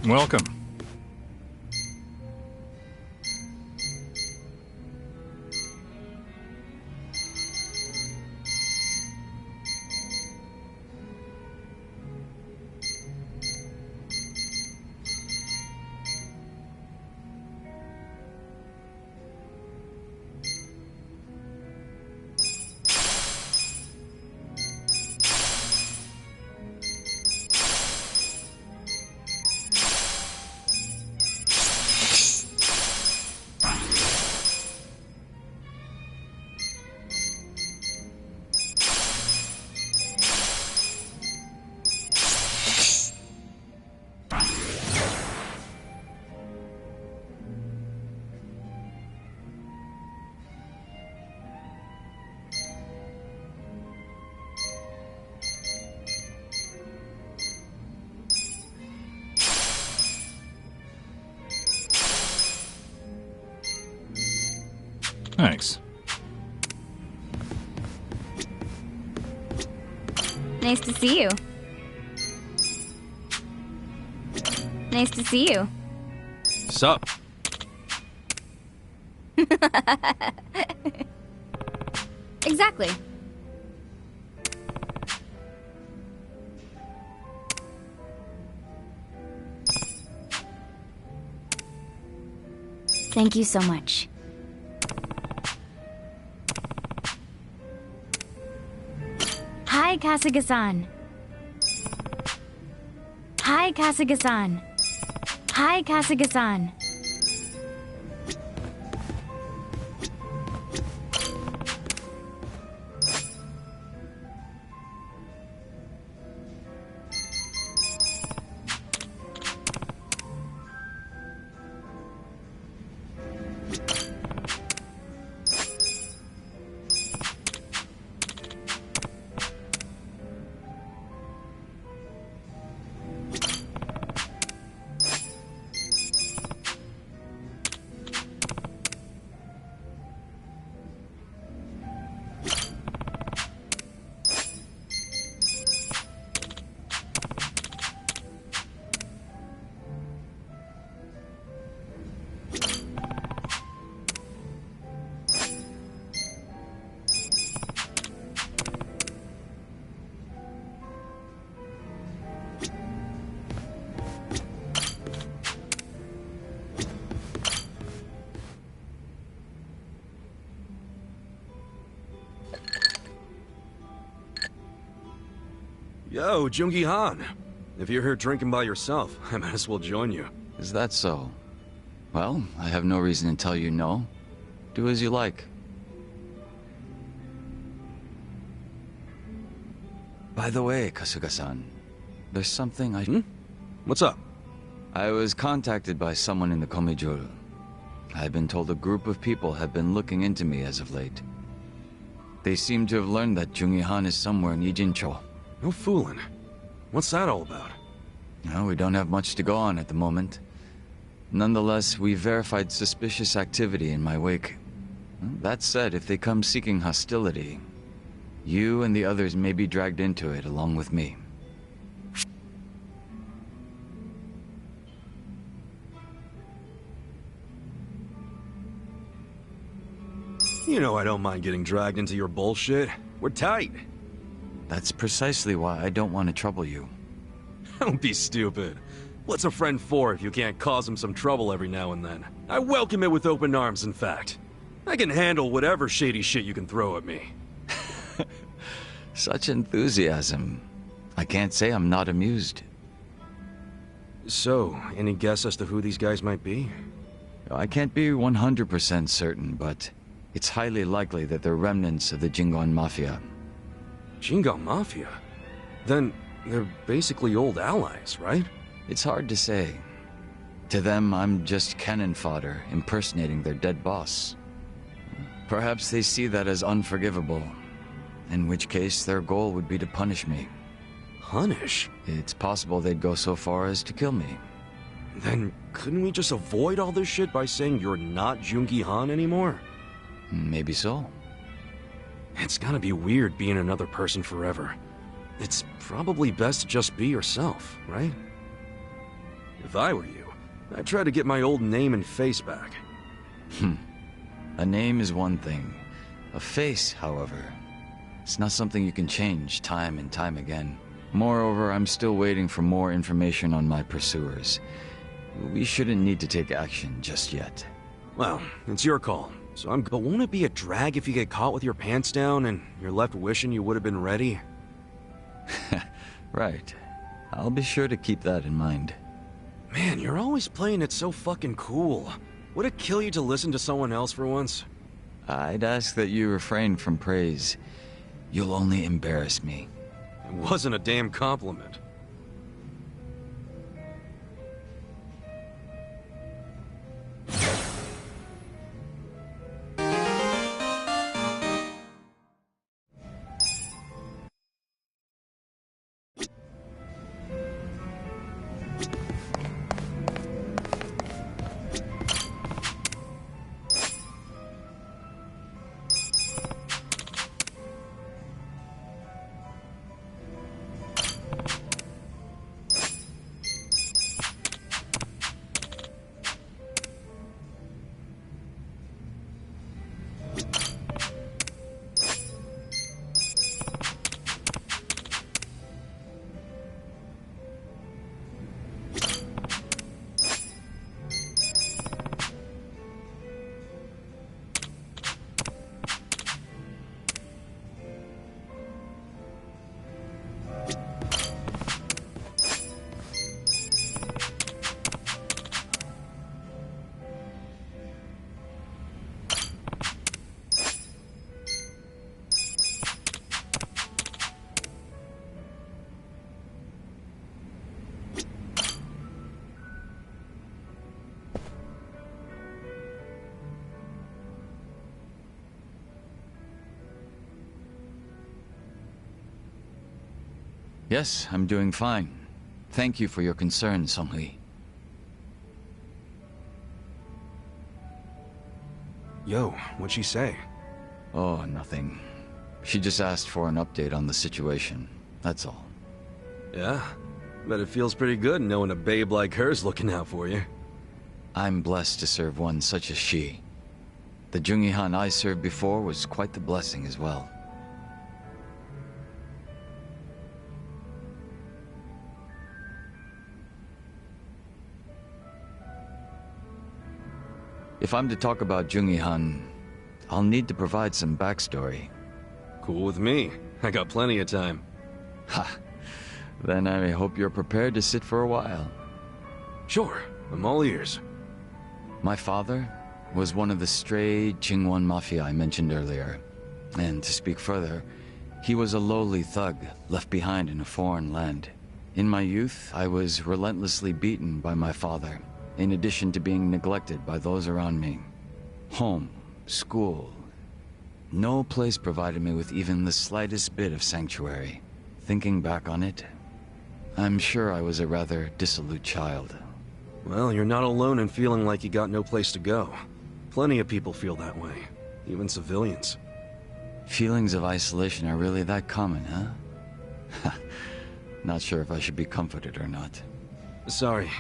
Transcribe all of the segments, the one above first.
Welcome. Thanks. Nice to see you. Nice to see you. Sup? Exactly. Thank you so much. Hi, Kasuga-san. Hi, Kasuga-san. Hi, Kasuga-san. Yo, Jungi Han. If you're here drinking by yourself, I might as well join you. Is that so? Well, I have no reason to tell you no. Do as you like. By the way, Kasuga-san, there's something I... What's up? I was contacted by someone in the Komijuru. I've been told a group of people have been looking into me as of late. They seem to have learned that Jungi Han is somewhere in Ijincho. No fooling. What's that all about? No, we don't have much to go on at the moment. Nonetheless, we verified suspicious activity in my wake. That said, if they come seeking hostility, you and the others may be dragged into it along with me. You know I don't mind getting dragged into your bullshit. We're tight. That's precisely why I don't want to trouble you. Don't be stupid. What's a friend for if you can't cause him some trouble every now and then? I welcome it with open arms, in fact. I can handle whatever shady shit you can throw at me. Such enthusiasm. I can't say I'm not amused. So, any guess as to who these guys might be? I can't be 100% certain, but it's highly likely that they're remnants of the Jingon Mafia. Jingon Mafia? Then they're basically old allies, right? It's hard to say. To them, I'm just cannon fodder, impersonating their dead boss. Perhaps they see that as unforgivable, in which case their goal would be to punish me. Punish? It's possible they'd go so far as to kill me. Then couldn't we just avoid all this shit by saying you're not Jungi Han anymore? Maybe so. It's gotta be weird being another person forever. It's probably best to just be yourself, right? If I were you, I'd try to get my old name and face back. A name is one thing. A face, however, it's not something you can change time and time again. Moreover, I'm still waiting for more information on my pursuers. We shouldn't need to take action just yet. Well, it's your call. But won't it be a drag if you get caught with your pants down and you're left wishing you would have been ready? Right. I'll be sure to keep that in mind. Man, you're always playing it so fucking cool. Would it kill you to listen to someone else for once? I'd ask that you refrain from praise. You'll only embarrass me. It wasn't a damn compliment. Yes, I'm doing fine. Thank you for your concern, Songhui. Yo, what'd she say? Oh, nothing. She just asked for an update on the situation. That's all. Yeah? Bet it feels pretty good knowing a babe like her's looking out for you. I'm blessed to serve one such as she. The Jungi-Han I served before was quite the blessing as well. If I'm to talk about Jungi-Han, I'll need to provide some backstory. Cool with me. I got plenty of time. Ha! Then I hope you're prepared to sit for a while. Sure, I'm all ears. My father was one of the stray Jingwon Mafia I mentioned earlier. And to speak further, he was a lowly thug left behind in a foreign land. In my youth, I was relentlessly beaten by my father, in addition to being neglected by those around me. Home, school, no place provided me with even the slightest bit of sanctuary. Thinking back on it, I'm sure I was a rather dissolute child. Well, you're not alone in feeling like you got no place to go. Plenty of people feel that way, even civilians. Feelings of isolation are really that common, huh? Not sure if I should be comforted or not. Sorry,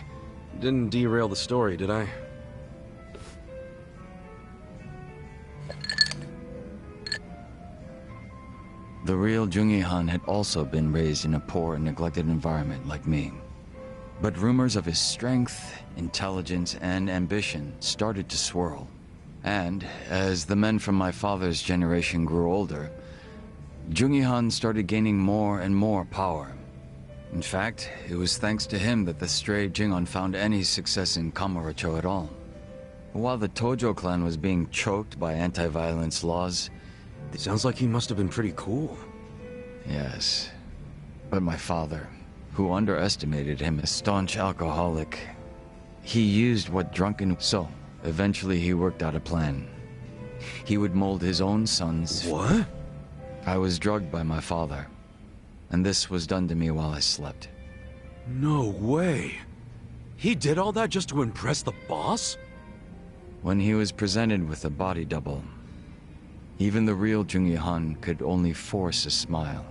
didn't derail the story, did I? The real Jungi-Han had also been raised in a poor and neglected environment like me. But rumors of his strength, intelligence, and ambition started to swirl. And as the men from my father's generation grew older, Jungi-Han started gaining more and more power. In fact, it was thanks to him that the stray Jingon found any success in Kamurocho at all. While the Tojo clan was being choked by anti-violence laws... It sounds like he must have been pretty cool. Yes. But my father, who underestimated him as staunch alcoholic, he used what drunken... So, eventually he worked out a plan. He would mold his own sons... What? I was drugged by my father. And this was done to me while I slept. No way. He did all that just to impress the boss? When he was presented with a body double, even the real Jungi-Han could only force a smile.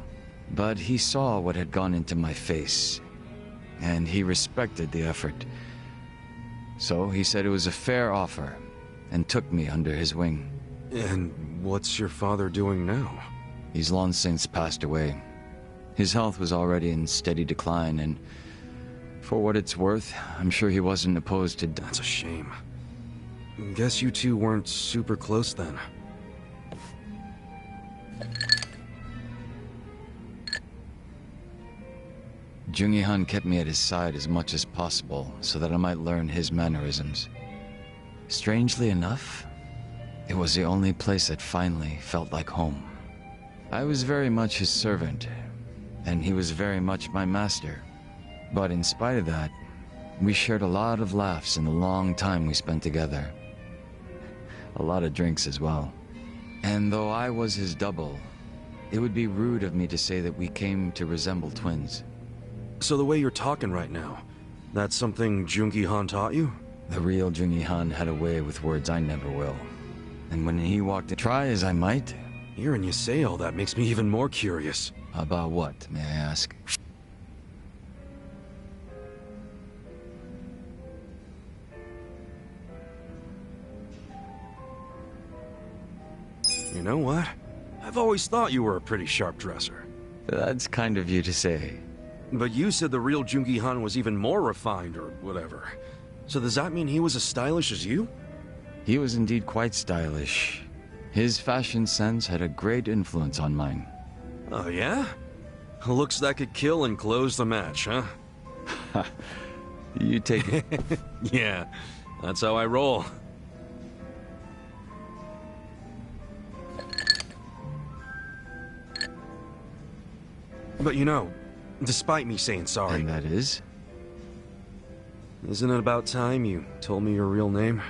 But he saw what had gone into my face. and he respected the effort. So he said it was a fair offer, and took me under his wing. And what's your father doing now? He's long since passed away. His health was already in steady decline, and for what it's worth, I'm sure he wasn't opposed to... That's a shame. Guess you two weren't super close then. Jungi-han kept me at his side as much as possible so that I might learn his mannerisms. Strangely enough, it was the only place that finally felt like home. I was very much his servant, and he was very much my master. But in spite of that, we shared a lot of laughs in the long time we spent together. A lot of drinks as well. And though I was his double, it would be rude of me to say that we came to resemble twins. So the way you're talking right now, that's something Jungi-han taught you? The real Jungi-han had a way with words I never will. And when he walked in, try as I might... Hearing you say all that makes me even more curious. About what, may I ask? You know what? I've always thought you were a pretty sharp dresser. That's kind of you to say. But you said the real Jungi-han was even more refined or whatever. So does that mean he was as stylish as you? He was indeed quite stylish. His fashion sense had a great influence on mine. Oh yeah? Looks that could kill and close the match, huh? You take it. Yeah, that's how I roll. But you know, despite me saying sorry... And that is? Isn't it about time you told me your real name?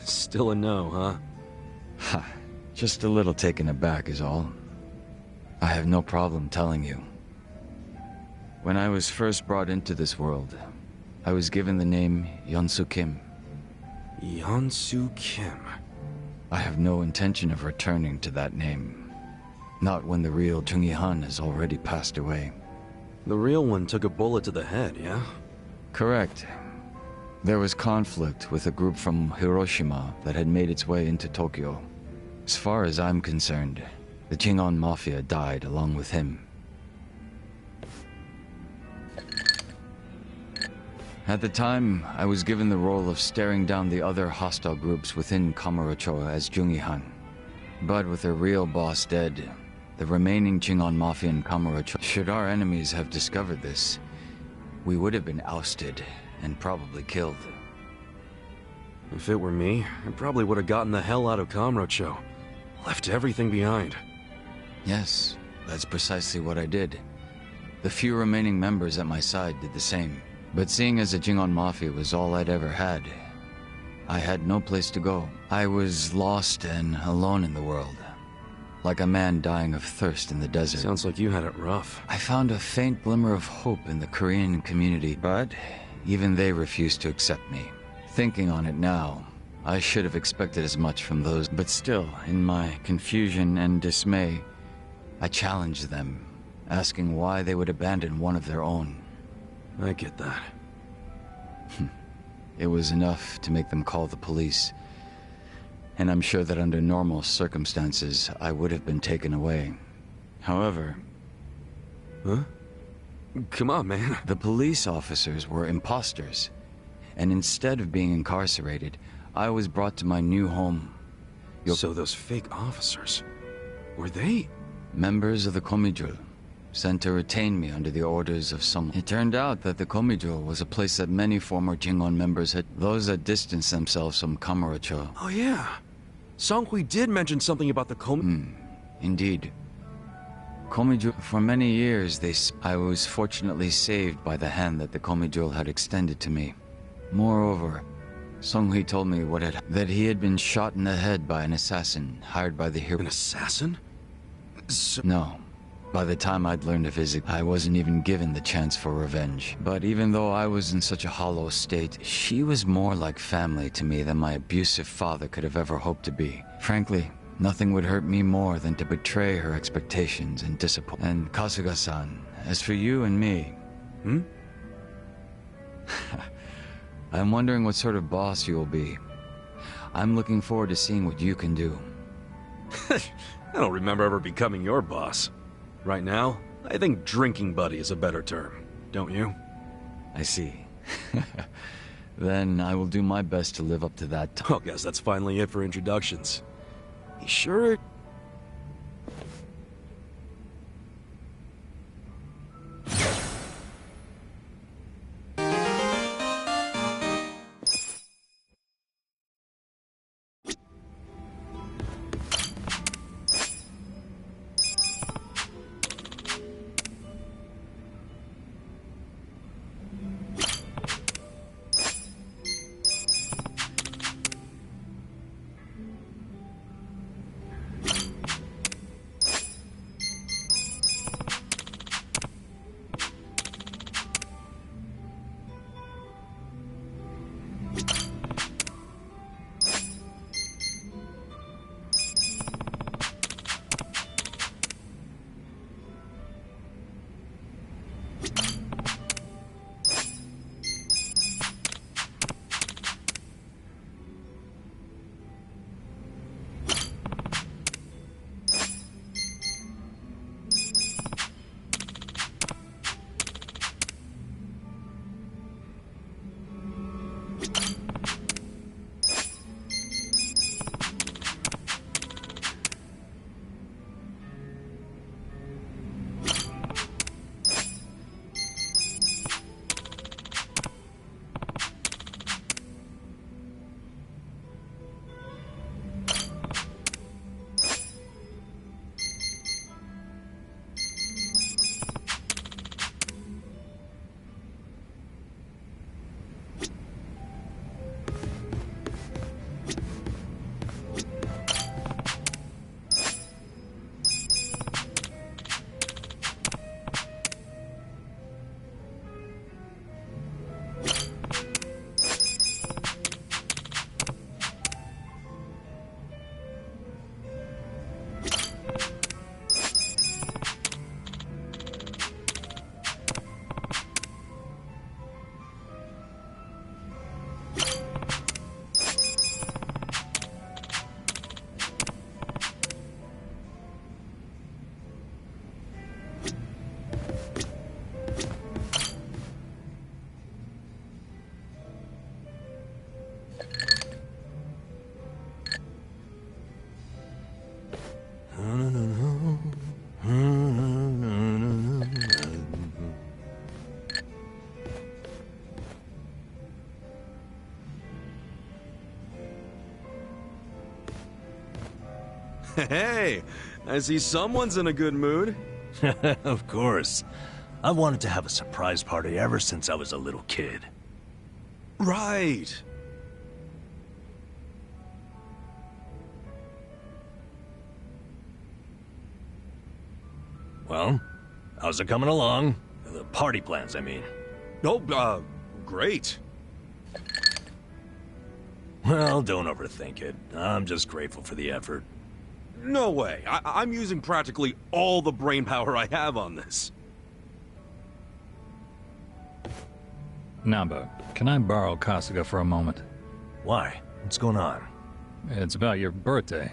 Still a no, huh? Ha. Just a little taken aback is all. I have no problem telling you. When I was first brought into this world, I was given the name Yeonsu Kim. Yeonsu Kim. I have no intention of returning to that name. Not when the real Jungi-han has already passed away. The real one took a bullet to the head, yeah? Correct. There was conflict with a group from Hiroshima that had made its way into Tokyo. As far as I'm concerned, the Jingon Mafia died along with him. At the time, I was given the role of staring down the other hostile groups within Kamurocho as Jungi-han. But with their real boss dead, the remaining Jingon Mafia in Kamurocho, should our enemies have discovered this, we would have been ousted and probably killed. If it were me, I probably would have gotten the hell out of Kamurocho. Left everything behind. Yes, that's precisely what I did. The few remaining members at my side did the same. But seeing as the Jingon Mafia was all I'd ever had, I had no place to go. I was lost and alone in the world. Like a man dying of thirst in the desert. Sounds like you had it rough. I found a faint glimmer of hope in the Korean community, but even they refused to accept me. Thinking on it now, I should have expected as much from those, but still, in my confusion and dismay, I challenged them, asking why they would abandon one of their own. I get that. It was enough to make them call the police. And I'm sure that under normal circumstances, I would have been taken away. However... Huh? Come on, man. The police officers were imposters. And instead of being incarcerated, I was brought to my new home. So those fake officers, were they? Members of the Komijul, sent to retain me under the orders of someone. It turned out that the Komijul was a place that many former Jingon members had, those that distanced themselves from Kamurocho. Oh yeah. Songhui did mention something about the Indeed. Komijul, for many years, I was fortunately saved by the hand that the Komijul had extended to me. Moreover, Songhui told me that he had been shot in the head by an assassin hired by the hero. An assassin? No. By the time I'd learned of his, I wasn't even given the chance for revenge. But even though I was in such a hollow state, she was more like family to me than my abusive father could have ever hoped to be. Frankly, Nothing would hurt me more than to betray her expectations and disappoint. And Kasuga-san, as for you and me... Hmm? I'm wondering what sort of boss you'll be. I'm looking forward to seeing what you can do. I don't remember ever becoming your boss. Right now, I think drinking buddy is a better term, don't you? I see. Then I will do my best to live up to that. Oh, guess that's finally it for introductions. You sure? Hey, I see someone's in a good mood. Of course. I've wanted to have a surprise party ever since I was a little kid. Right. Well, how's it coming along? The party plans, I mean. Oh, great. Well, don't overthink it. I'm just grateful for the effort. No way. I'm using practically all the brainpower I have on this. Namba, can I borrow Kasuga for a moment? Why? What's going on? It's about your birthday.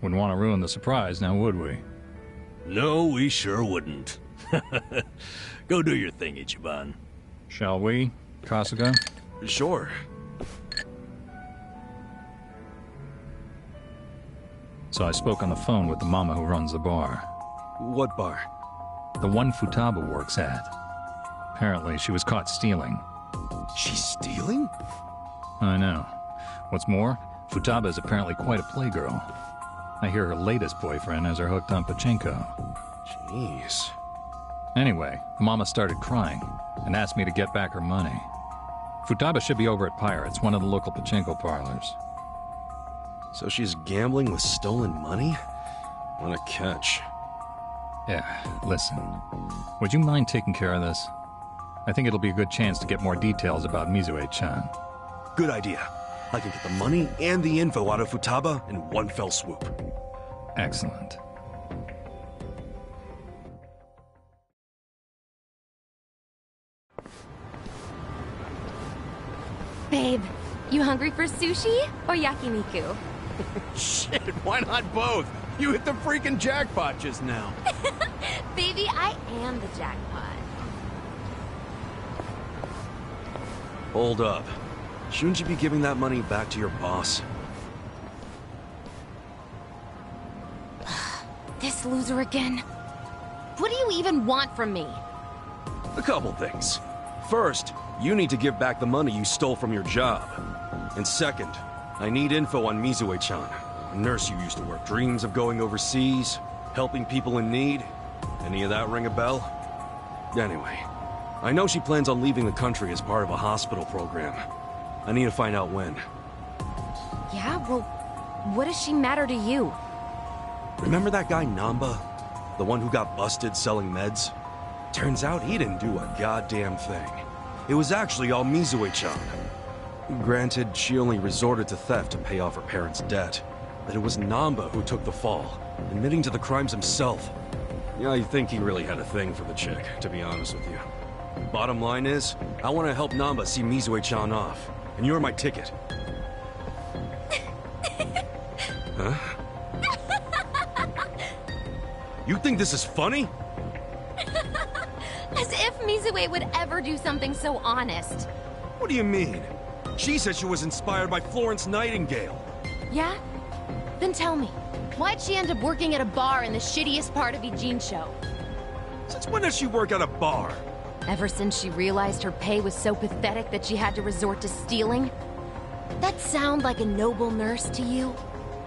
Wouldn't want to ruin the surprise, now would we? No, we sure wouldn't. Go do your thing, Ichiban. Shall we, Kasuga? Sure. So I spoke on the phone with the mama who runs the bar. What bar? The one Futaba works at. Apparently, she was caught stealing. She's stealing? I know. What's more, Futaba is apparently quite a playgirl. I hear her latest boyfriend has her hooked on pachinko. Jeez. Anyway, the mama started crying and asked me to get back her money. Futaba should be over at Pirates, one of the local pachinko parlors. So she's gambling with stolen money? What a catch. Yeah, listen. Would you mind taking care of this? I think it'll be a good chance to get more details about Mizue-chan. Good idea. I can get the money and the info out of Futaba in one fell swoop. Excellent. Babe, you hungry for sushi or yakiniku? Shit, why not both? You hit the freaking jackpot just now. Baby, I am the jackpot. Hold up. Shouldn't you be giving that money back to your boss? This loser again. What do you even want from me? A couple things. First, you need to give back the money you stole from your job. And second, I need info on Mizue-chan, a nurse you used to work. Dreams of going overseas, helping people in need. Any of that ring a bell? Anyway, I know she plans on leaving the country as part of a hospital program. I need to find out when. Yeah, well, what does she matter to you? Remember that guy Namba? The one who got busted selling meds? Turns out he didn't do a goddamn thing. It was actually all Mizue-chan. Granted, she only resorted to theft to pay off her parents' debt. But it was Namba who took the fall, admitting to the crimes himself. Yeah, I think he really had a thing for the chick, to be honest with you. Bottom line is, I want to help Namba see Mizue-chan off. And you're my ticket. Huh? You think this is funny? As if Mizue would ever do something so honest. What do you mean? She said she was inspired by Florence Nightingale. Yeah? Then tell me, why'd she end up working at a bar in the shittiest part of Ijincho? Since when does she work at a bar? Ever since she realized her pay was so pathetic that she had to resort to stealing? That sound like a noble nurse to you?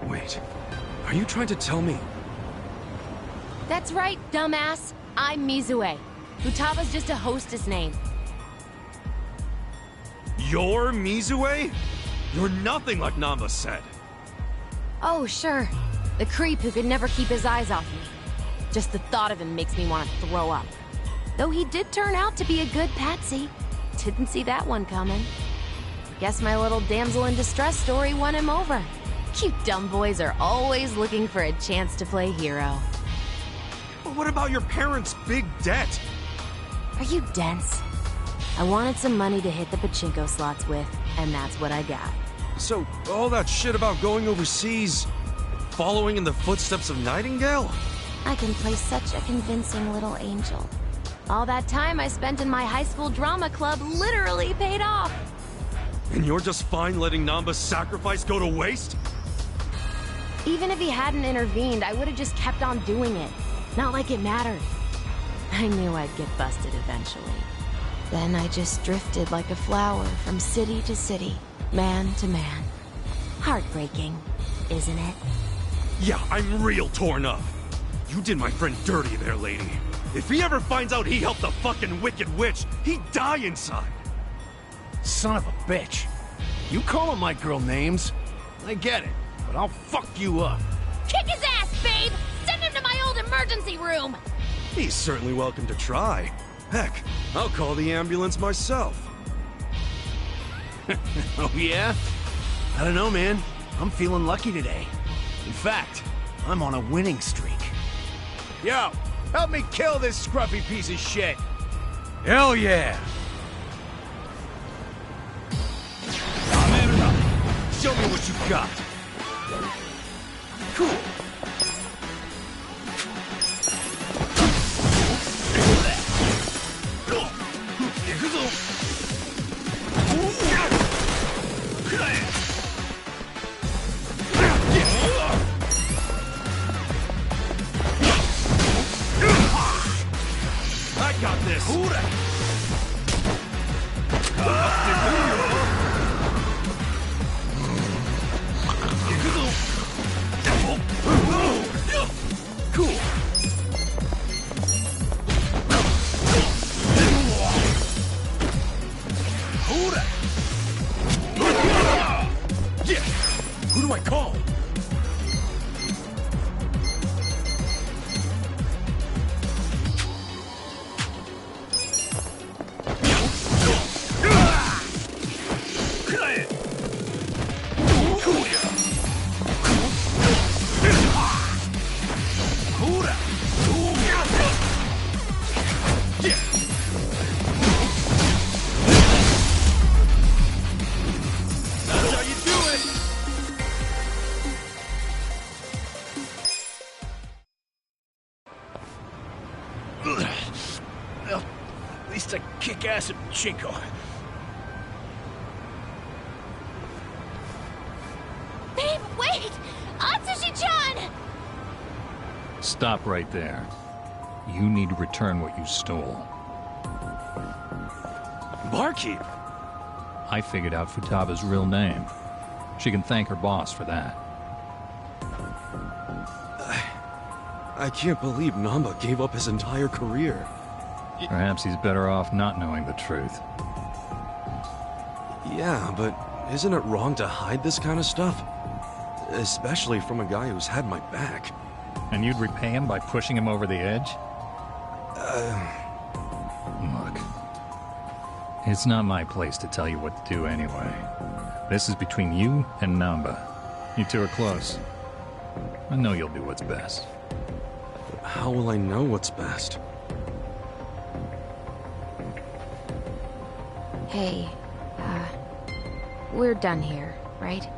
Wait, are you trying to tell me? That's right, dumbass. I'm Mizue. Futaba's just a hostess name. You're Mizue? You're nothing like Namba said. Oh, sure. The creep who could never keep his eyes off me. Just the thought of him makes me want to throw up. Though he did turn out to be a good patsy. Didn't see that one coming. Guess my little damsel in distress story won him over. You dumb boys are always looking for a chance to play hero. But what about your parents' big debt? Are you dense? I wanted some money to hit the pachinko slots with, and that's what I got. So, all that shit about going overseas, following in the footsteps of Nightingale? I can play such a convincing little angel. All that time I spent in my high school drama club literally paid off. And you're just fine letting Namba's sacrifice go to waste? Even if he hadn't intervened, I would have just kept on doing it. Not like it mattered. I knew I'd get busted eventually. Then I just drifted like a flower from city to city, man to man. Heartbreaking, isn't it? Yeah, I'm real torn up. You did my friend dirty there, lady. If he ever finds out he helped the fucking Wicked Witch, he'd die inside. Son of a bitch. You calling my girl names? I get it, but I'll fuck you up. Kick his ass, babe! Send him to my old emergency room! He's certainly welcome to try. Heck, I'll call the ambulance myself. Oh yeah? I don't know, man. I'm feeling lucky today. In fact, I'm on a winning streak. Yo, help me kill this scruffy piece of shit. Hell yeah! Show me what you got. Cool. I got this. Cool. Yeah. Who do I call? At least I kick ass at Pachinko. Babe, wait! Atsushi-chan! Stop right there. You need to return what you stole. Barkeep! I figured out Futaba's real name. She can thank her boss for that. I can't believe Namba gave up his entire career. Perhaps he's better off not knowing the truth. Yeah, but isn't it wrong to hide this kind of stuff? Especially from a guy who's had my back. And you'd repay him by pushing him over the edge? Look, it's not my place to tell you what to do anyway. This is between you and Namba. You two are close. I know you'll do what's best. How will I know what's best? Hey, we're done here, right?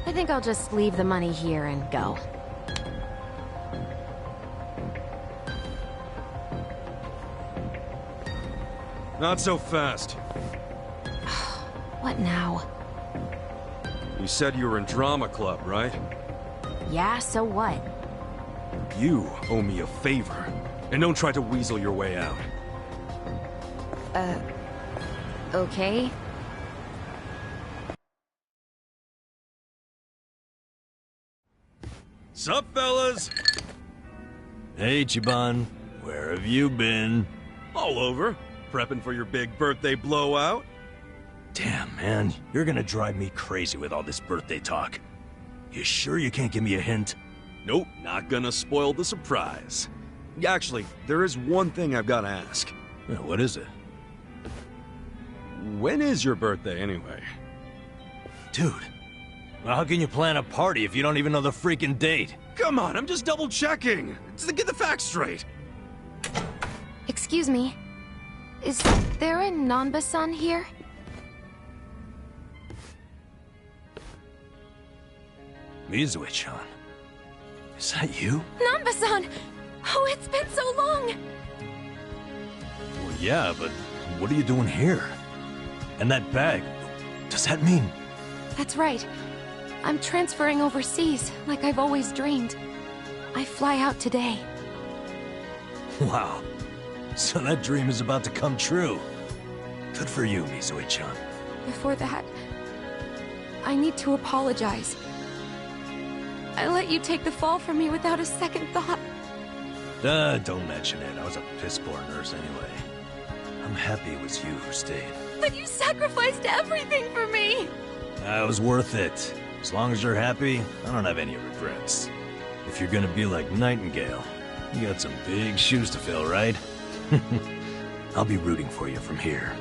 I think I'll just leave the money here and go. Not so fast. What now? You said you were in drama club, right? Yeah, so what? You owe me a favor. And don't try to weasel your way out. Okay? Sup, fellas? Hey, Chiban. Where have you been? All over. Prepping for your big birthday blowout? Damn, man. You're gonna drive me crazy with all this birthday talk. You sure you can't give me a hint? Nope, not gonna spoil the surprise. Actually, there is one thing I've gotta ask. What is it? When is your birthday, anyway? Dude, well, how can you plan a party if you don't even know the freaking date? Come on, I'm just double-checking. Just to get the facts straight. Excuse me. Is there a Nanba-san here? Mizue-chan. Is that you? Nanba-san! Oh, it's been so long! Well, yeah, but what are you doing here? And that bag, does that mean? That's right. I'm transferring overseas, like I've always dreamed. I fly out today. Wow. So that dream is about to come true. Good for you, Mizue-chan. Before that, I need to apologize. I let you take the fall from me without a second thought. Don't mention it. I was a piss-poor nurse anyway. I'm happy it was you who stayed. But you sacrificed everything for me! It was worth it. As long as you're happy, I don't have any regrets. If you're gonna be like Nightingale, you got some big shoes to fill, right? I'll be rooting for you from here.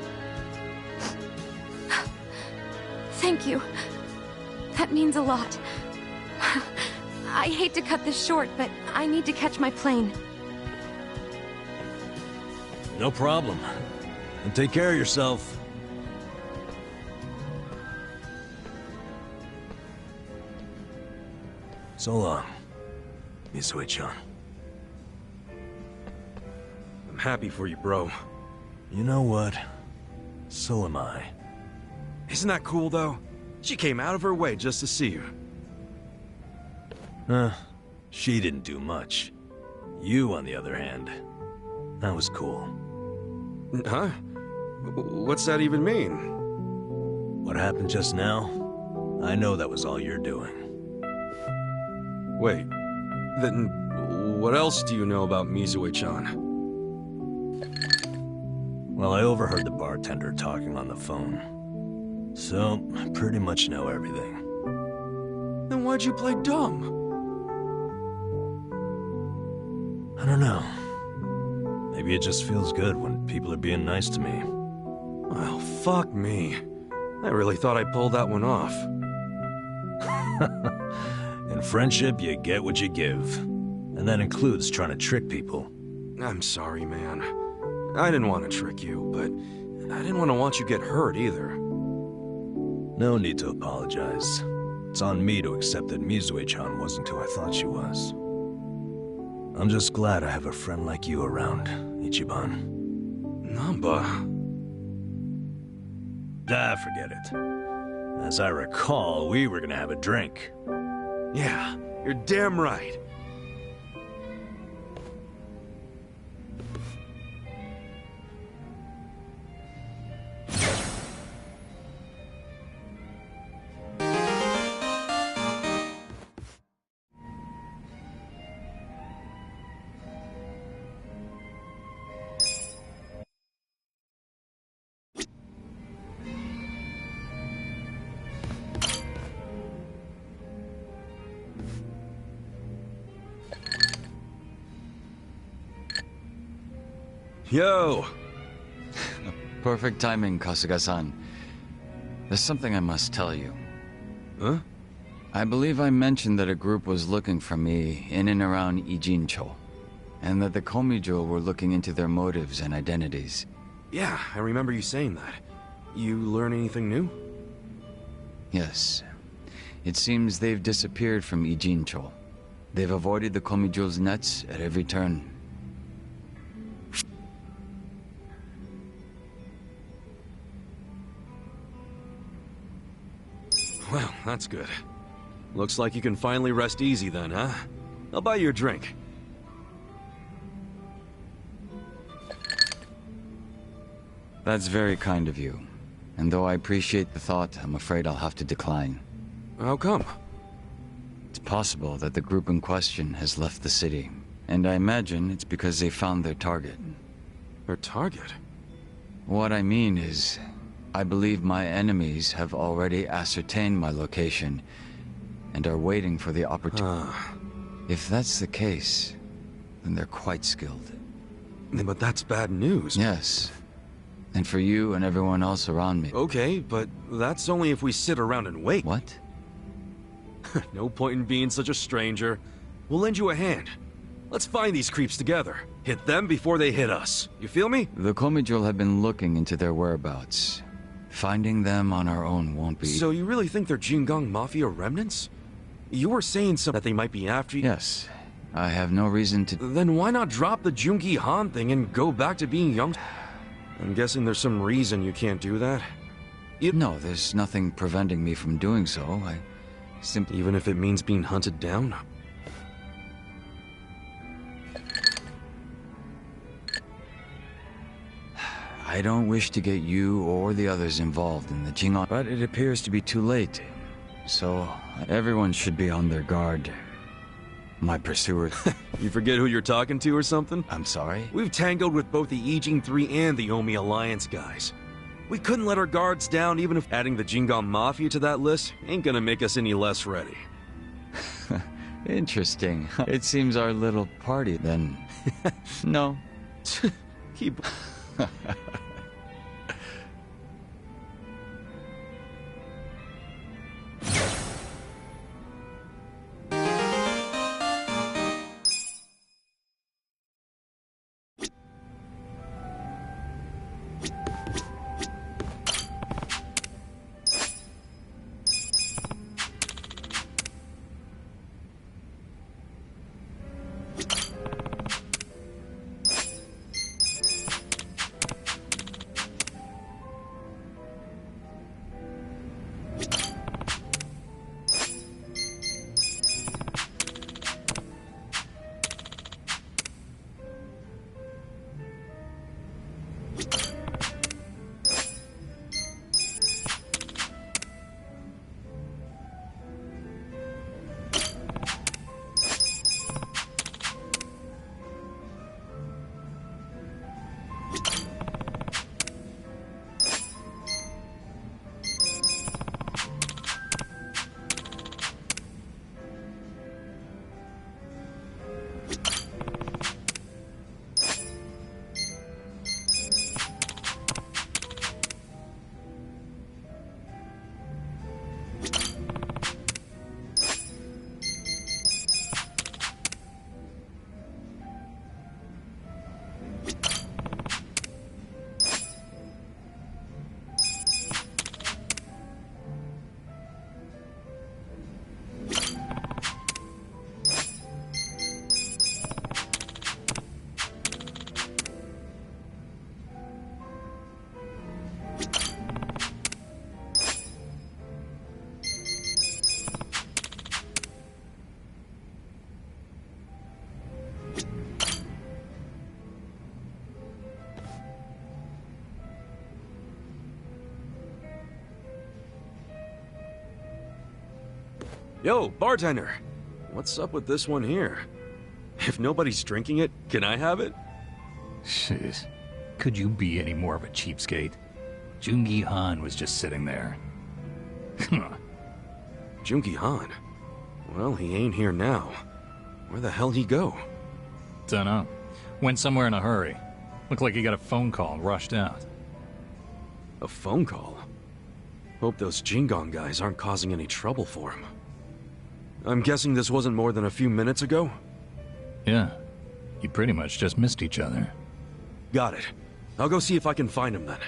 Thank you. That means a lot. I hate to cut this short, but I need to catch my plane. No problem. And take care of yourself. So long, Mizue-chan. I'm happy for you, bro. You know what? So am I. Isn't that cool, though? She came out of her way just to see you. She didn't do much. You, on the other hand, that was cool. Huh? What's that even mean? What happened just now? I know that was all you're doing. Wait, then what else do you know about Mizue-chan? Well, I overheard the bartender talking on the phone. So, I pretty much know everything. Then why'd you play dumb? I don't know. Maybe it just feels good when people are being nice to me. Well, fuck me. I really thought I pulled that one off. In friendship, you get what you give. And that includes trying to trick people. I'm sorry, man. I didn't want to trick you, but I didn't want to watch you get hurt either. No need to apologize. It's on me to accept that Mizue-chan wasn't who I thought she was. I'm just glad I have a friend like you around, Ichiban. Namba. Ah, forget it. As I recall, we were gonna have a drink. Yeah, you're damn right. Yo! Perfect timing, Kasuga-san. There's something I must tell you. Huh? I believe I mentioned that a group was looking for me in and around Ijincho, and that the Komijo were looking into their motives and identities. Yeah, I remember you saying that. You learn anything new? Yes. It seems they've disappeared from Ijincho. They've avoided the Komijo's nets at every turn. Well, that's good. Looks like you can finally rest easy then, huh? I'll buy you a drink. That's very kind of you. And though I appreciate the thought, I'm afraid I'll have to decline. How come? It's possible that the group in question has left the city, and I imagine it's because they found their target. Their target? What I mean is, I believe my enemies have already ascertained my location and are waiting for the opportunity. If that's the case, then they're quite skilled. But that's bad news. Yes. And for you and everyone else around me. Okay, but that's only if we sit around and wait. What? No point in being such a stranger. We'll lend you a hand. Let's find these creeps together. Hit them before they hit us. You feel me? The Komijo have been looking into their whereabouts. Finding them on our own won't be... So you really think they're Jingang Mafia remnants? You were saying something that they might be after you? Yes. I have no reason to... Then why not drop the Jungi Han thing and go back to being young? I'm guessing there's some reason you can't do that? No, there's nothing preventing me from doing so. I simply... Even if it means being hunted down? I don't wish to get you or the others involved in the Jingon, but it appears to be too late. So, everyone should be on their guard. My pursuers... You forget who you're talking to or something? I'm sorry? We've tangled with both the EP33 and the Omi Alliance guys. We couldn't let our guards down even if adding the Jingon Mafia to that list ain't gonna make us any less ready. Interesting. It seems our little party then... No. Keep... Yo, bartender! What's up with this one here? If nobody's drinking it, can I have it? Jeez. Could you be any more of a cheapskate? Jungi Han was just sitting there. Jungi Han? Well, he ain't here now. Where the hell he go? Dunno. Went somewhere in a hurry. Looked like he got a phone call and rushed out. A phone call? Hope those Jingong guys aren't causing any trouble for him. I'm guessing this wasn't more than a few minutes ago? Yeah. You pretty much just missed each other. Got it. I'll go see if I can find him then.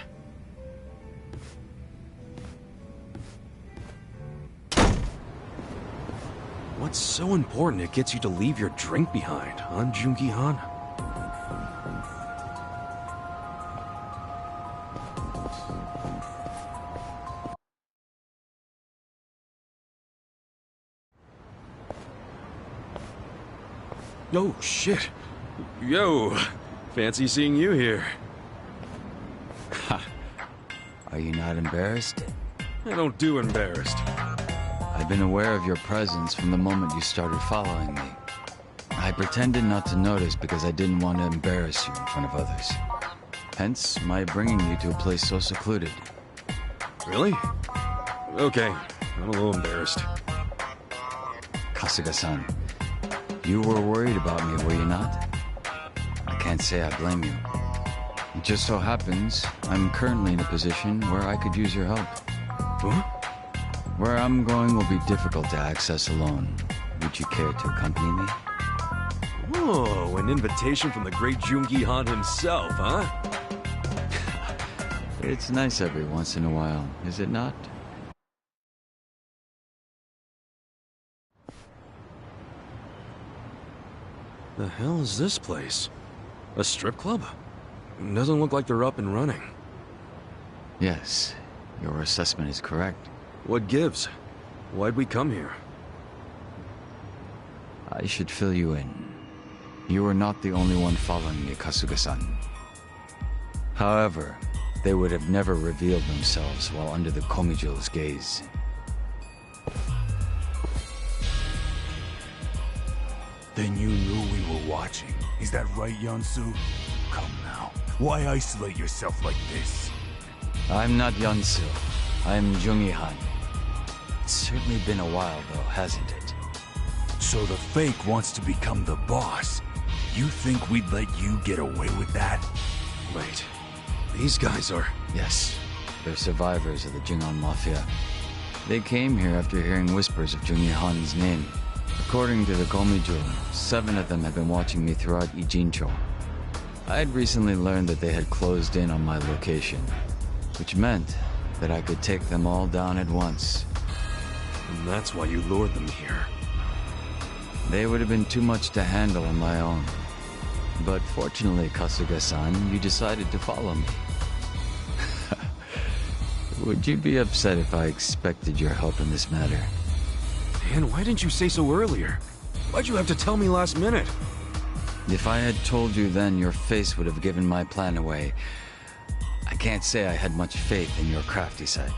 What's so important it gets you to leave your drink behind, huh, Jungi Han? Oh, shit. Yo, fancy seeing you here. Are you not embarrassed? I don't do embarrassed. I've been aware of your presence from the moment you started following me. I pretended not to notice because I didn't want to embarrass you in front of others. Hence, my bringing you to a place so secluded. Really? Okay, I'm a little embarrassed. Kasuga-san, you were worried about me, were you not? I can't say I blame you. It just so happens, I'm currently in a position where I could use your help. Huh? Where I'm going will be difficult to access alone. Would you care to accompany me? Whoa, an invitation from the great Jungi Han himself, huh? It's nice every once in a while, is it not? The hell is this place? A strip club? Doesn't look like they're up and running. Yes, your assessment is correct. What gives? Why'd we come here? I should fill you in. You are not the only one following me, Kasuga-san. However, they would have never revealed themselves while under the Komijo's gaze. Then you knew we were watching. Is that right, Yansu? Come now. Why isolate yourself like this? I'm not Yansu. I'm Jungi Han. It's certainly been a while, though, hasn't it? So the fake wants to become the boss. You think we'd let you get away with that? Wait, these guys are... Yes, they're survivors of the Jingon Mafia. They came here after hearing whispers of Jungi Han's name. According to the Komijo, 7 of them had been watching me throughout Ijincho. I had recently learned that they had closed in on my location, which meant that I could take them all down at once. And that's why you lured them here. They would have been too much to handle on my own. But fortunately, Kasuga-san, you decided to follow me. Would you be upset if I expected your help in this matter? Man, why didn't you say so earlier? Why'd you have to tell me last minute? If I had told you then, your face would have given my plan away. I can't say I had much faith in your crafty side.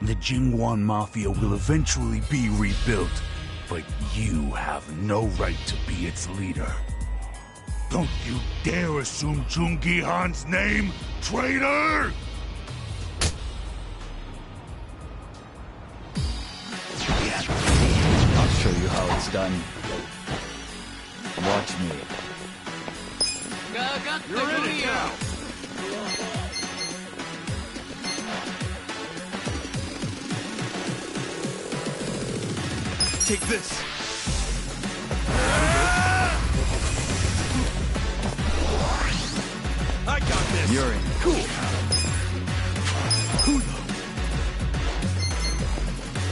The Jingwan Mafia will eventually be rebuilt, but you have no right to be its leader. Don't you dare assume Jungi Han's name, traitor! I'll show you how it's done. Watch me. You're in it now! Take this! I got this! You're in. Cool!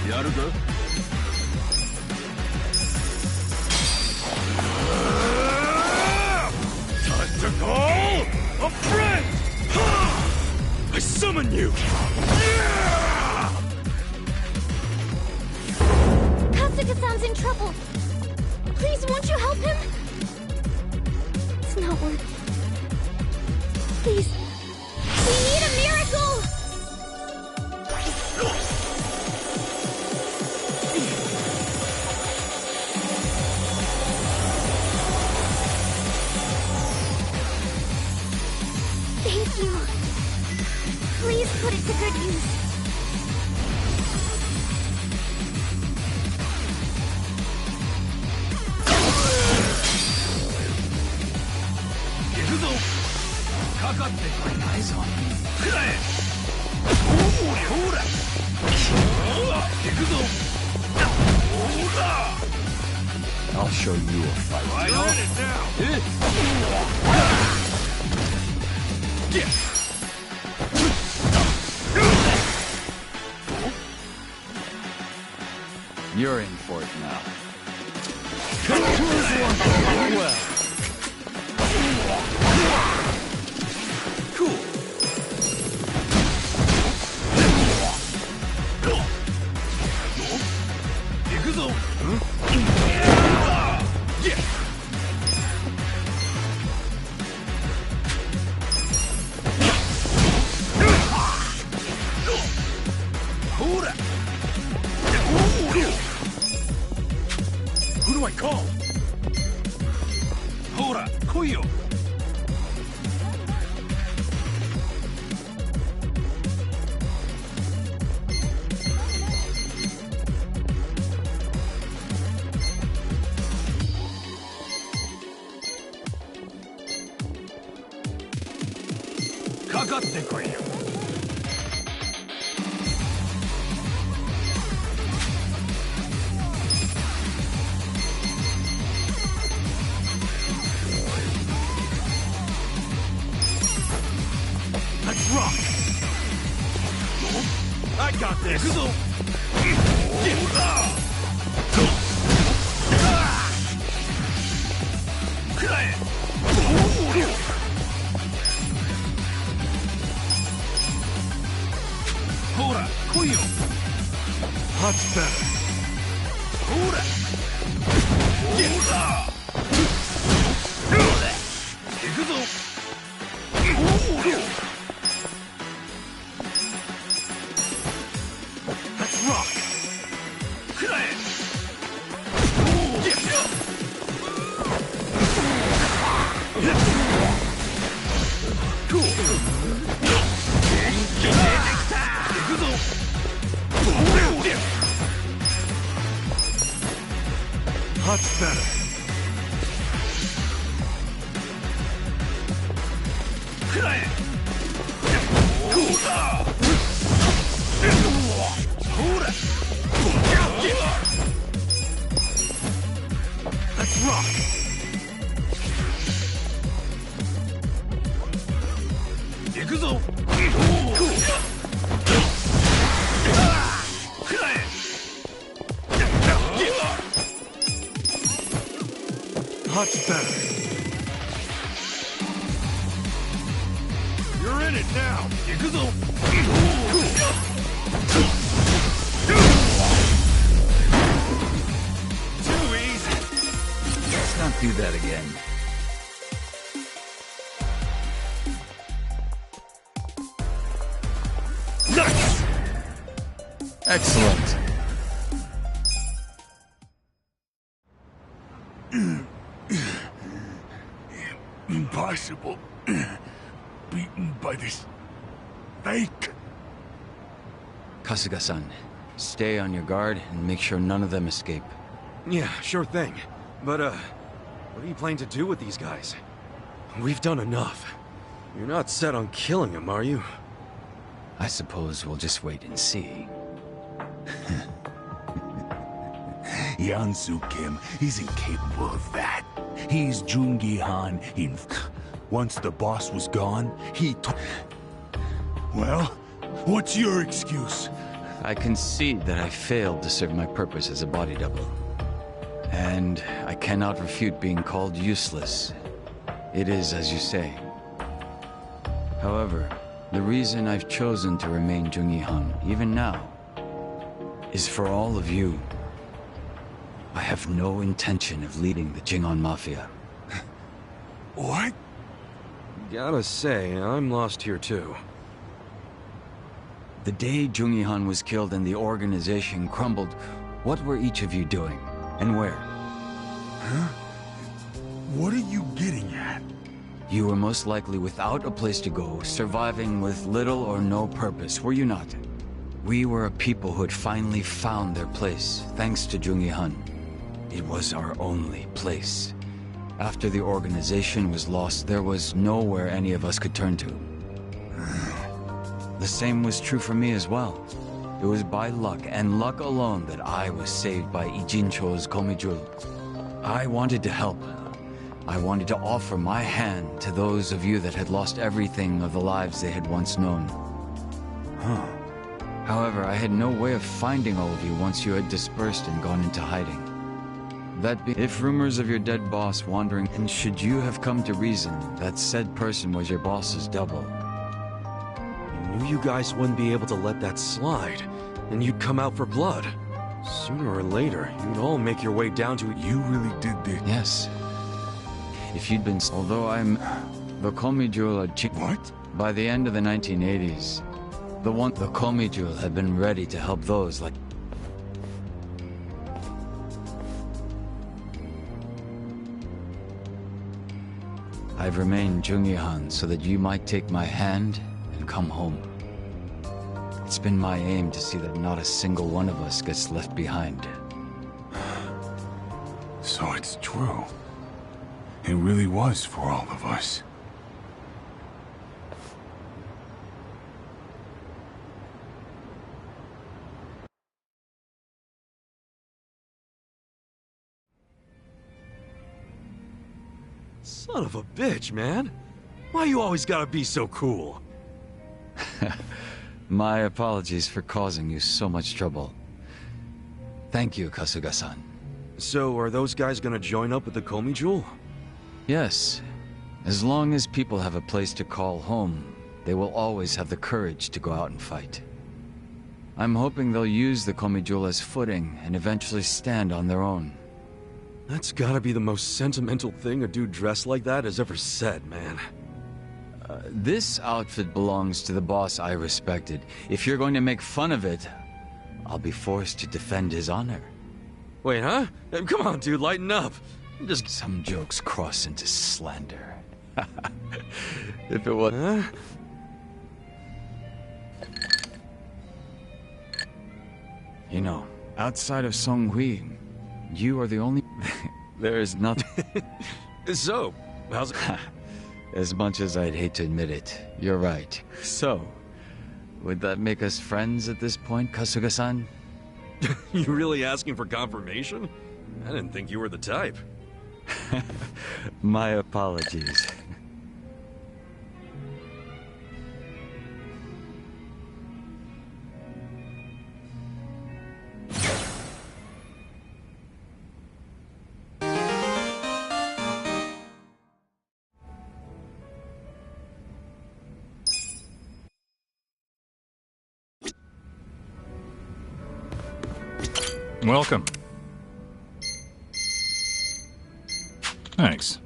Yakuza? Time to call a friend! I summon you! Kasuga-san's in trouble. Please, won't you help him? It's not working. Please. We need a miracle! Please put it to good use. I'll show you a fight. You're in for it now. Well. Cool. Who do I call? Hora, Koyo. Kakatte koyo. Let's rock! I got this! Hora, Koyo! That's better. Hora! Ikuzo! Let's rock! Cool! That's better. Let's rock! Ikuzo! That's better. You're in it now. Ikuzo! Too easy. Let's not do that again. Nice! Excellent. Impossible. Beaten by this fake. Kasuga-san, stay on your guard and make sure none of them escape. Yeah, sure thing. But, what are you planning to do with these guys? We've done enough. You're not set on killing them, are you? I suppose we'll just wait and see. Yansu Kim isn't capable of that. He's Jungi Han in... Once the boss was gone, he Well, what's your excuse? I concede that I failed to serve my purpose as a body double. And I cannot refute being called useless. It is as you say. However, the reason I've chosen to remain Jungi Han, even now, is for all of you. I have no intention of leading the Jingon Mafia. What? Gotta say, I'm lost here too. The day Jungi Han was killed and the organization crumbled, what were each of you doing? And where? Huh? What are you getting at? You were most likely without a place to go, surviving with little or no purpose, were you not? We were a people who had finally found their place, thanks to Jungi-han. It was our only place. After the organization was lost, there was nowhere any of us could turn to. The same was true for me as well. It was by luck, and luck alone, that I was saved by Ijincho's Komijul. I wanted to help. I wanted to offer my hand to those of you that had lost everything of the lives they had once known. However, I had no way of finding all of you once you had dispersed and gone into hiding. That be, if rumors of your dead boss wandering, and should you have come to reason that said person was your boss's double. I knew you guys wouldn't be able to let that slide, and you'd come out for blood. Sooner or later, you'd all make your way down to it. You really did this. Yes. If you'd been... Although I'm... The Komijul had... What? By the end of the 1980s, the Komijul had been ready to help those like... I've remained Jungi-han so that you might take my hand and come home. It's been my aim to see that not a single one of us gets left behind. So it's true. It really was for all of us. Son of a bitch, man. Why you always gotta be so cool? My apologies for causing you so much trouble. Thank you, Kasuga-san. So, are those guys gonna join up with the Komijul? Yes. As long as people have a place to call home, they will always have the courage to go out and fight. I'm hoping they'll use the Komijul as footing and eventually stand on their own. That's gotta be the most sentimental thing a dude dressed like that has ever said, man. This outfit belongs to the boss I respected. If you're going to make fun of it, I'll be forced to defend his honor. Wait, huh? Come on, dude, lighten up. Just some jokes cross into slander. If it was... Huh? You know, outside of Songhui, you are the only... There is nothing... So, how's it... As much as I'd hate to admit it, you're right. So, would that make us friends at this point, Kasuga-san? You really asking for confirmation? I didn't think you were the type. My apologies. Welcome. Thanks.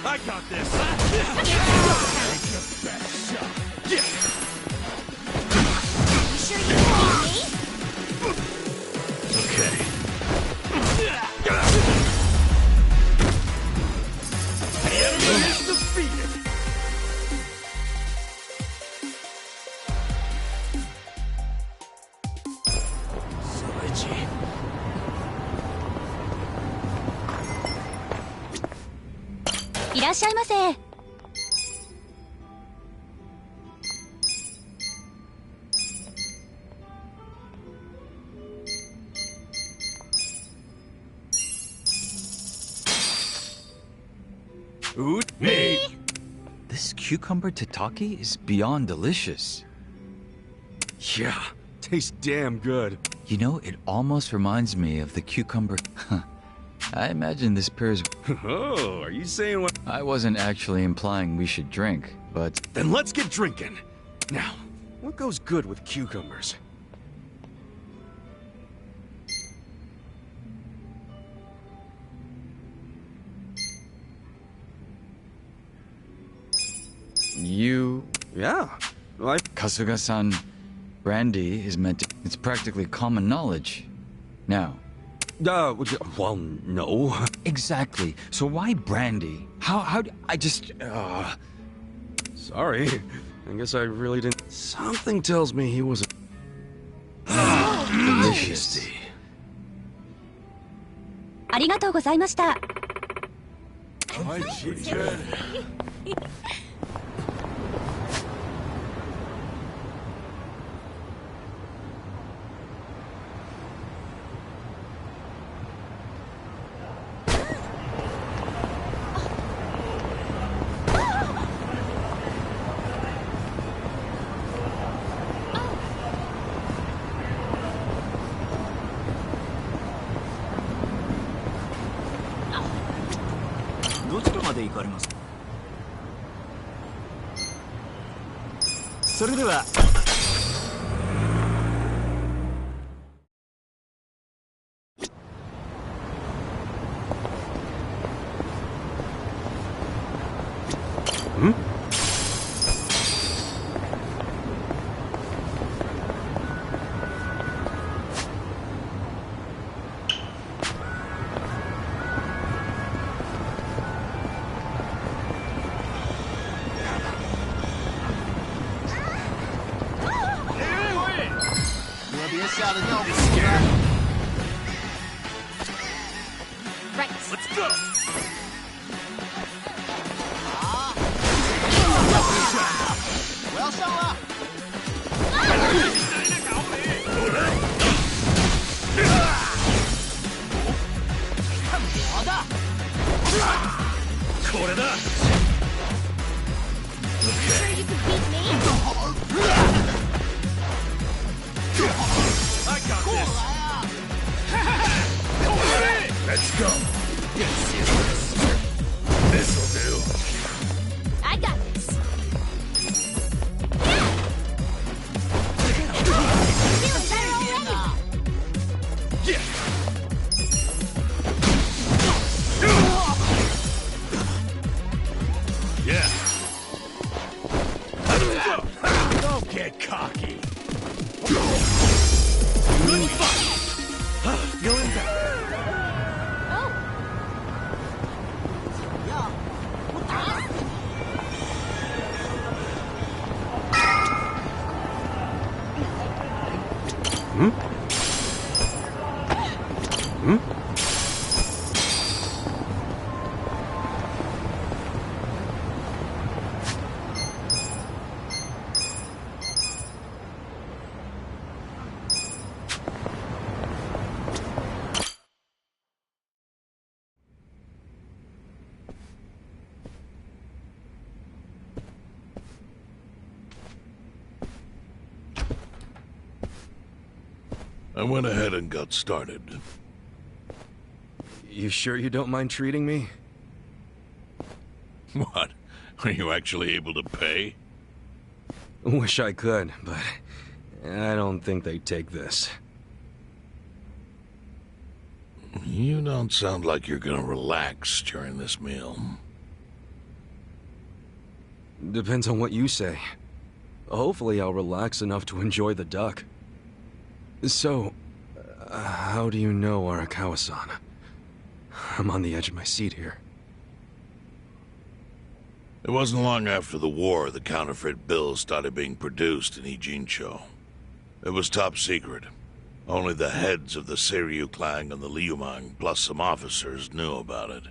I got this. I got this! You sure you want me? Okay. The enemy is defeated! Soichi.いらっしゃいませ。Me! This cucumber tataki is beyond delicious. Yeah, tastes damn good. You know, it almost reminds me of the cucumber... I imagine this pair's... Oh, are you saying what? I wasn't actually implying we should drink, but... Then let's get drinking. Now, what goes good with cucumbers? You... Yeah. Kasuga-san, brandy is meant to... It's practically common knowledge. Now... well, no. Exactly. So why brandy? How... I just... Sorry. I guess I really didn't... Something tells me he was... Delicious. ありがとうございました。どちらまで行かれますか？それでは。Right. Let's go. Sure you can beat me? I got this. Let's go. This'll do. I got this. Feeling better already. Yeah. Yeah. Don't get cocky. Good fight. Feeling better. I went ahead and got started. You sure you don't mind treating me? What? Are you actually able to pay? Wish I could, but I don't think they'd take this. You don't sound like you're gonna relax during this meal. Depends on what you say. Hopefully I'll relax enough to enjoy the duck. So, how do you know Arakawa-san? I'm on the edge of my seat here. It wasn't long after the war the counterfeit bills started being produced in Ijincho. It was top secret. Only the heads of the Seiryu clan and the Liumang, plus some officers, knew about it.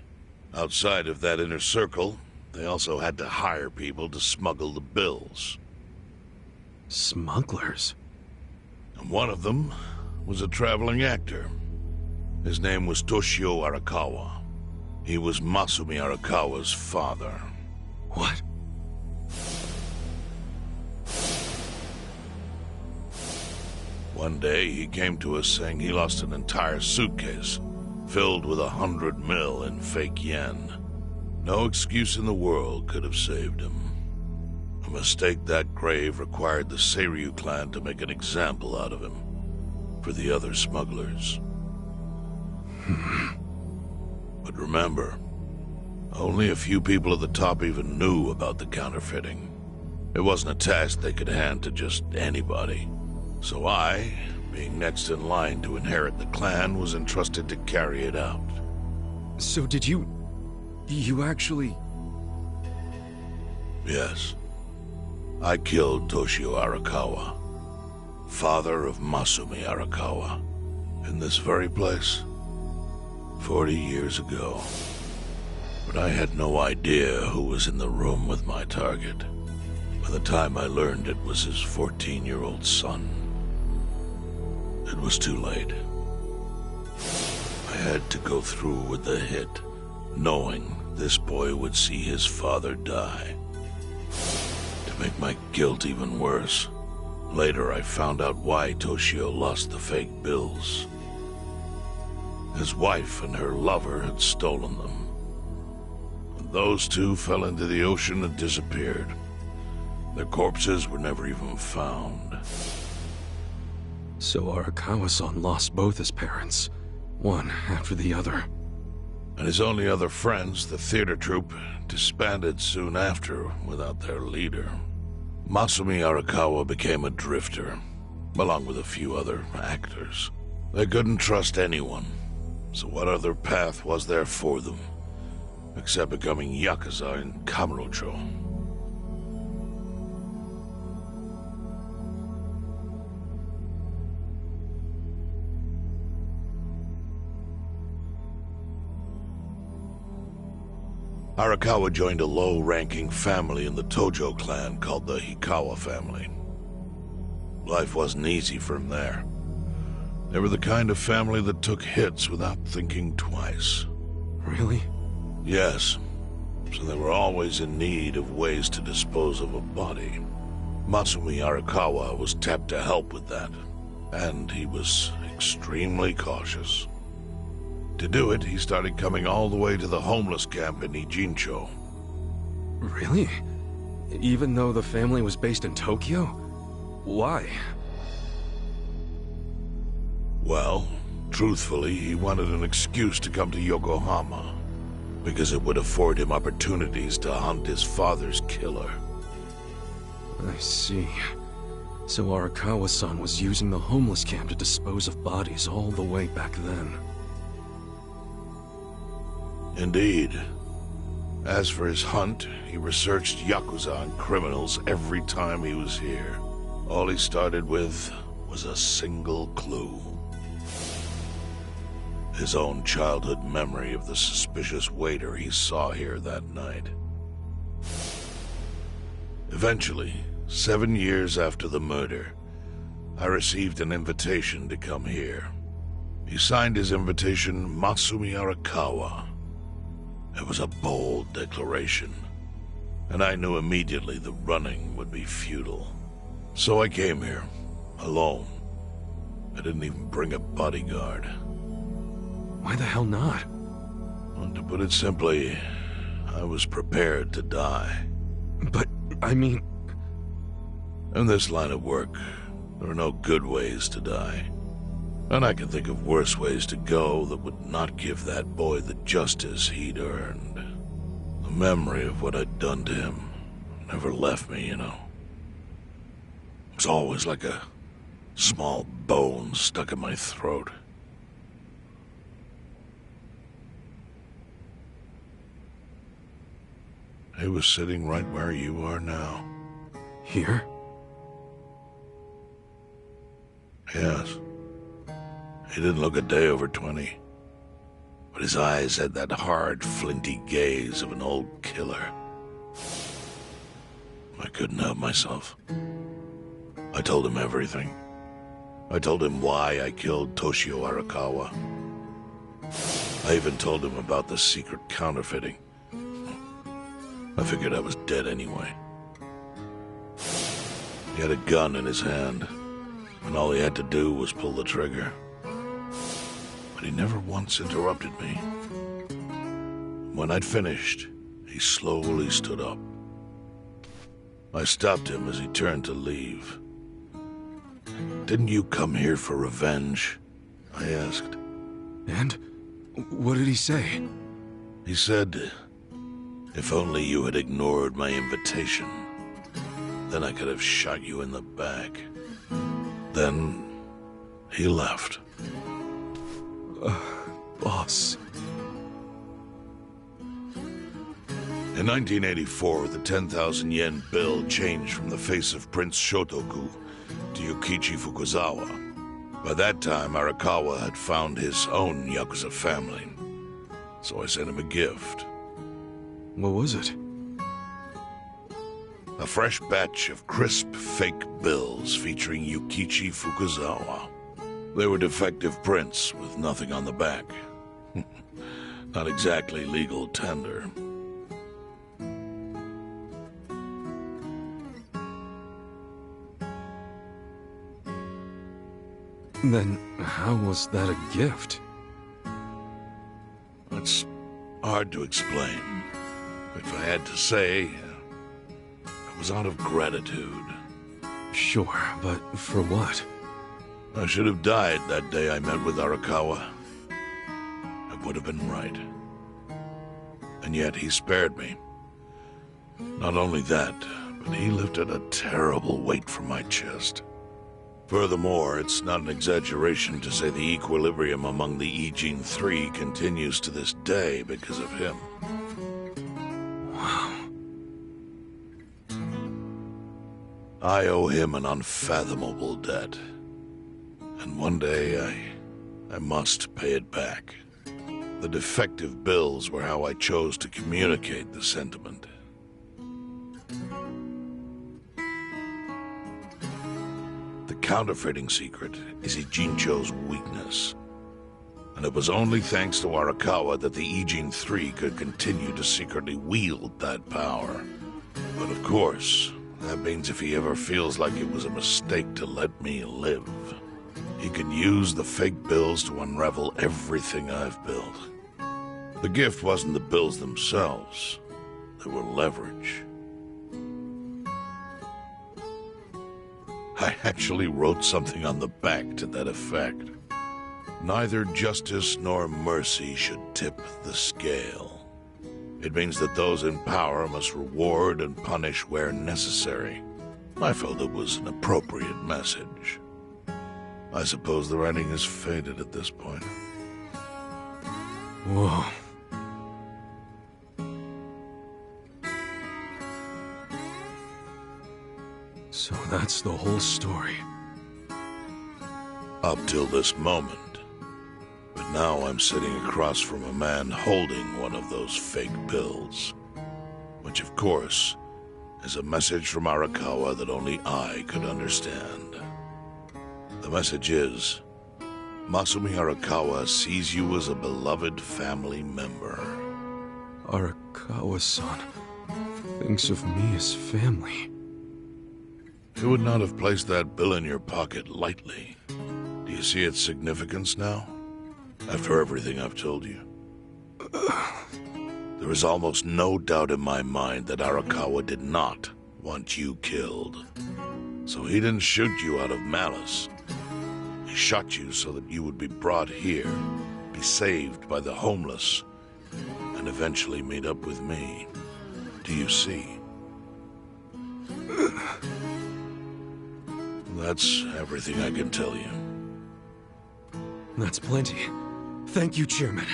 Outside of that inner circle, they also had to hire people to smuggle the bills. Smugglers? And one of them was a traveling actor. His name was Toshio Arakawa. He was Masumi Arakawa's father. What? One day, he came to us saying he lost an entire suitcase, filled with 100 mil in fake yen. No excuse in the world could have saved him. A mistake that grave required the Seiryu clan to make an example out of him for the other smugglers. But remember, only a few people at the top even knew about the counterfeiting. It wasn't a task they could hand to just anybody. So I, being next in line to inherit the clan, was entrusted to carry it out. So did you actually... Yes. I killed Toshio Arakawa, father of Masumi Arakawa, in this very place, 40 years ago. But I had no idea who was in the room with my target. By the time I learned it was his 14-year-old son, it was too late. I had to go through with the hit, knowing this boy would see his father die. To make my guilt even worse, later I found out why Toshio lost the fake bills. His wife and her lover had stolen them. Those two fell into the ocean and disappeared. Their corpses were never even found. So Arakawa-san lost both his parents, one after the other. And his only other friends, the theater troupe, disbanded soon after without their leader. Masumi Arakawa became a drifter, along with a few other actors. They couldn't trust anyone, so what other path was there for them, except becoming Yakuza in Kamurocho? Arakawa joined a low-ranking family in the Tojo clan called the Hikawa family. Life wasn't easy for him there. They were the kind of family that took hits without thinking twice. Really? Yes. So they were always in need of ways to dispose of a body. Masumi Arakawa was tapped to help with that, and he was extremely cautious. To do it, he started coming all the way to the homeless camp in Ijincho. Really? Even though the family was based in Tokyo? Why? Well, truthfully, he wanted an excuse to come to Yokohama, because it would afford him opportunities to hunt his father's killer. I see. So Arakawa-san was using the homeless camp to dispose of bodies all the way back then. Indeed. As for his hunt, he researched Yakuza and criminals every time he was here. All he started with was a single clue. His own childhood memory of the suspicious waiter he saw here that night. Eventually, 7 years after the murder, I received an invitation to come here. He signed his invitation Masumi Arakawa. It was a bold declaration, and I knew immediately the running would be futile. So I came here, alone. I didn't even bring a bodyguard. Why the hell not? Well, to put it simply, I was prepared to die. But, I mean... In this line of work, there are no good ways to die. And I can think of worse ways to go that would not give that boy the justice he'd earned. The memory of what I'd done to him never left me, you know. It was always like a small bone stuck in my throat. He was sitting right where you are now. Here? Yes. He didn't look a day over 20. But his eyes had that hard, flinty gaze of an old killer. I couldn't help myself. I told him everything. I told him why I killed Toshio Arakawa. I even told him about the secret counterfeiting. I figured I was dead anyway. He had a gun in his hand, and all he had to do was pull the trigger. but he never once interrupted me. When I'd finished, he slowly stood up. I stopped him as he turned to leave. "Didn't you come here for revenge?" I asked. And? What did he say? He said, "If only you had ignored my invitation, then I could have shot you in the back." Then he left. Boss. In 1984, the 10,000 yen bill changed from the face of Prince Shotoku to Yukichi Fukuzawa. By that time, Arakawa had found his own Yakuza family, so I sent him a gift. What was it? A fresh batch of crisp, fake bills featuring Yukichi Fukuzawa. They were defective prints with nothing on the back. Not exactly legal tender. Then how was that a gift? It's hard to explain. If I had to say, it was out of gratitude. Sure, but for what? I should have died that day I met with Arakawa. It would have been right. And yet he spared me. Not only that, but he lifted a terrible weight from my chest. Furthermore, it's not an exaggeration to say the equilibrium among the EP33 continues to this day because of him. Wow. I owe him an unfathomable debt. And one day, I must pay it back. The defective bills were how I chose to communicate the sentiment. The counterfeiting secret is Ijincho's weakness. And it was only thanks to Arakawa that the EP33 could continue to secretly wield that power. But of course, that means if he ever feels like it was a mistake to let me live, he can use the fake bills to unravel everything I've built. The gift wasn't the bills themselves. They were leverage. I actually wrote something on the back to that effect. Neither justice nor mercy should tip the scale. It means that those in power must reward and punish where necessary. I felt it was an appropriate message. I suppose the writing is faded at this point. Whoa. So that's the whole story. Up till this moment. But now I'm sitting across from a man holding one of those fake bills. Which, of course, is a message from Arakawa that only I could understand. The message is, Masumi Arakawa sees you as a beloved family member. Arakawa-san thinks of me as family. He would not have placed that bill in your pocket lightly. Do you see its significance now? After everything I've told you? There is almost no doubt in my mind that Arakawa did not want you killed. So he didn't shoot you out of malice. He shot you so that you would be brought here, be saved by the homeless, and eventually meet up with me. Do you see? That's everything I can tell you. That's plenty. Thank you, Chairman.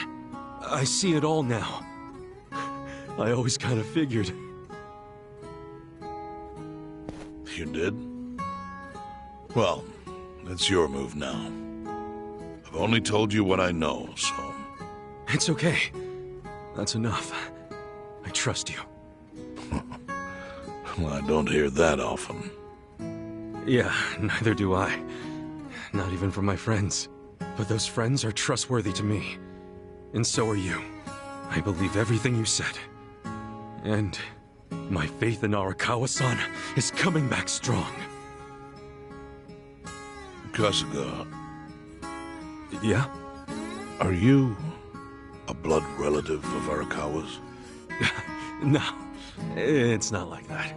I see it all now. I always kind of figured. You did? Well, it's your move now. I've only told you what I know, so... It's okay. That's enough. I trust you. Well, I don't hear that often. Yeah, neither do I. Not even from my friends. But those friends are trustworthy to me. And so are you. I believe everything you said. And my faith in Arakawa-san is coming back strong. Kasuga, Yeah? Are you a blood relative of Arakawa's? No, it's not like that.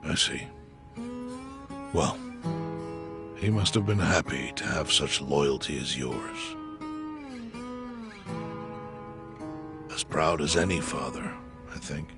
I see. Well, he must have been happy to have such loyalty as yours. As proud as any father, I think.